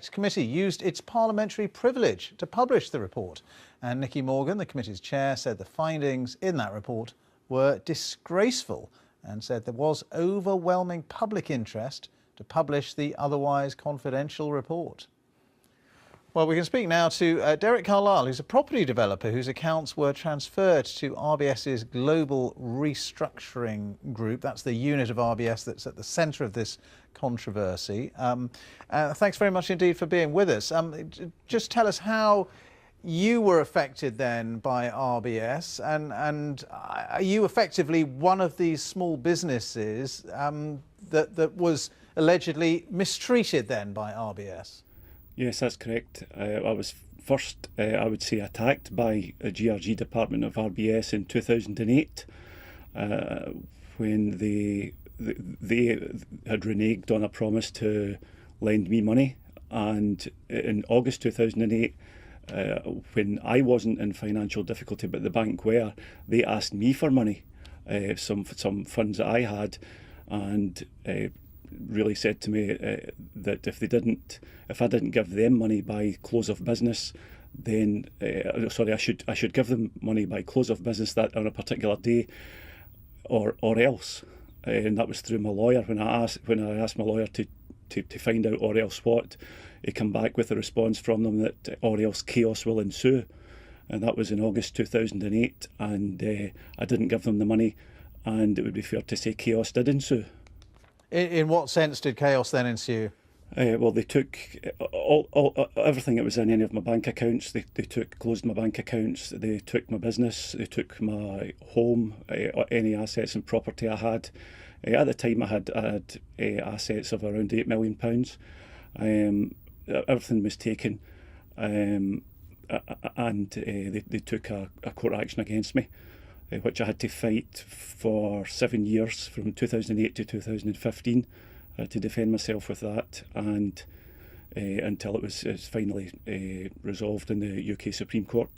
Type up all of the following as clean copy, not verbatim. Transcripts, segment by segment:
Select Committee used its parliamentary privilege to publish the report. And Nicky Morgan, the committee's chair, said the findings in that report were disgraceful and said there was overwhelming public interest to publish the otherwise confidential report. Well, we can speak now to Derek Carlyle, who's a property developer whose accounts were transferred to RBS's Global Restructuring Group. That's the unit of RBS that's at the centre of this controversy. Thanks very much indeed for being with us. Just tell us how you were affected then by RBS, and are you effectively one of these small businesses that was allegedly mistreated then by RBS? Yes, that's correct. I was first, I would say, attacked by a GRG department of RBS in 2008 when they had reneged on a promise to lend me money. And in August 2008, when I wasn't in financial difficulty but the bank were, they asked me for money, some funds that I had, and really said to me that if I didn't give them money by close of business, then I should give them money by close of business that on a particular day, or else. And that was through my lawyer. When I asked my lawyer to find out or else what, he came back with a response from them that or else chaos will ensue. And that was in August 2008, and I didn't give them the money, and it would be fair to say chaos did ensue. In what sense did chaos then ensue? Well, they took everything that was in any of my bank accounts. They closed my bank accounts. They took my business. They took my home, any assets and property I had. At the time, I had assets of around £8 million. Everything was taken, and they took a court action against me, which I had to fight for 7 years, from 2008 to 2015, to defend myself with that, and until it was finally resolved in the UK Supreme Court.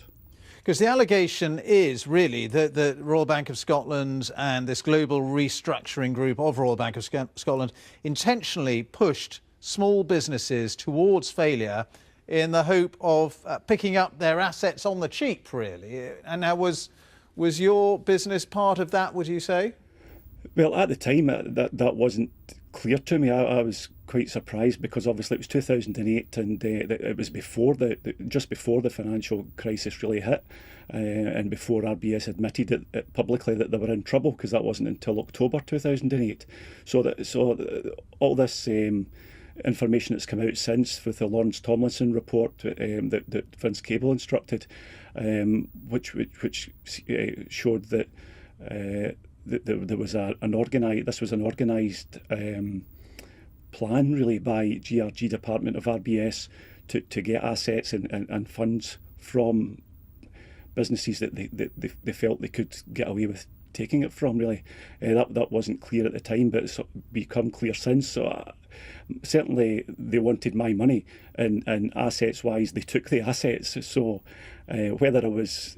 Because the allegation is really that the Royal Bank of Scotland and this Global Restructuring Group of Royal Bank of Scotland intentionally pushed small businesses towards failure in the hope of picking up their assets on the cheap, really. And now was your business part of that, would you say? Well, at the time, that wasn't clear to me. I was quite surprised because obviously it was 2008 and it was just before the financial crisis really hit, and before RBS admitted it publicly that they were in trouble, because that wasn't until October 2008. So all this information that's come out since with the Lawrence Tomlinson report that Vince Cable instructed, which showed that there was an organised plan really by GRG department of RBS to get assets and funds from businesses that they felt they could get away with taking it from, really. That wasn't clear at the time, but it's become clear since. So certainly they wanted my money, and assets-wise, they took the assets. So whether I was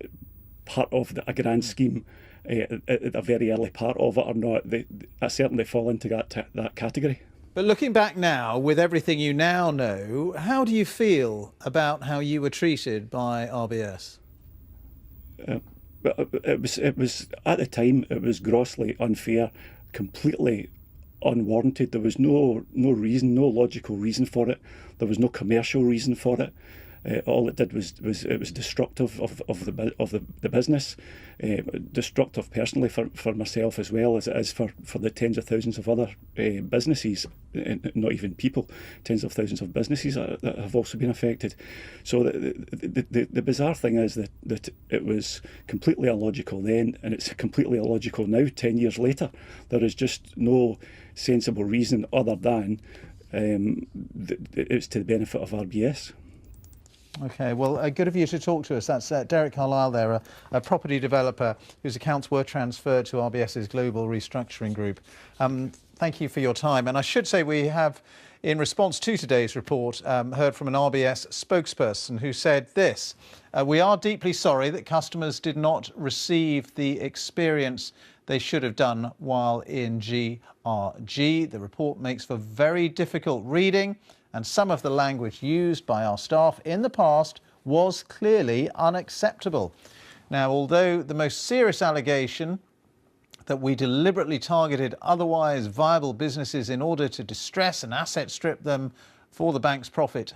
part of a grand scheme at a very early part of it or not, I certainly fall into that category. But looking back now, with everything you now know, how do you feel about how you were treated by RBS? It was at the time, it was grossly unfair, completely unwarranted. There was no reason, no logical reason for it. There was no commercial reason for it. All it did was it was destructive of the business, destructive personally for myself as well as for the tens of thousands of other businesses, not even people, tens of thousands of businesses that have also been affected. So the bizarre thing is that it was completely illogical then, and it's completely illogical now, 10 years later. There is just no sensible reason other than it's to the benefit of RBS. OK, well, good of you to talk to us. That's Derek Carlyle there, a property developer whose accounts were transferred to RBS's Global Restructuring Group. Thank you for your time. And I should say we have, in response to today's report, heard from an RBS spokesperson who said this: we are deeply sorry that customers did not receive the experience they should have done while in GRG. The report makes for very difficult reading and some of the language used by our staff in the past was clearly unacceptable. Now, although the most serious allegation that we deliberately targeted otherwise viable businesses in order to distress and asset strip them for the bank's profit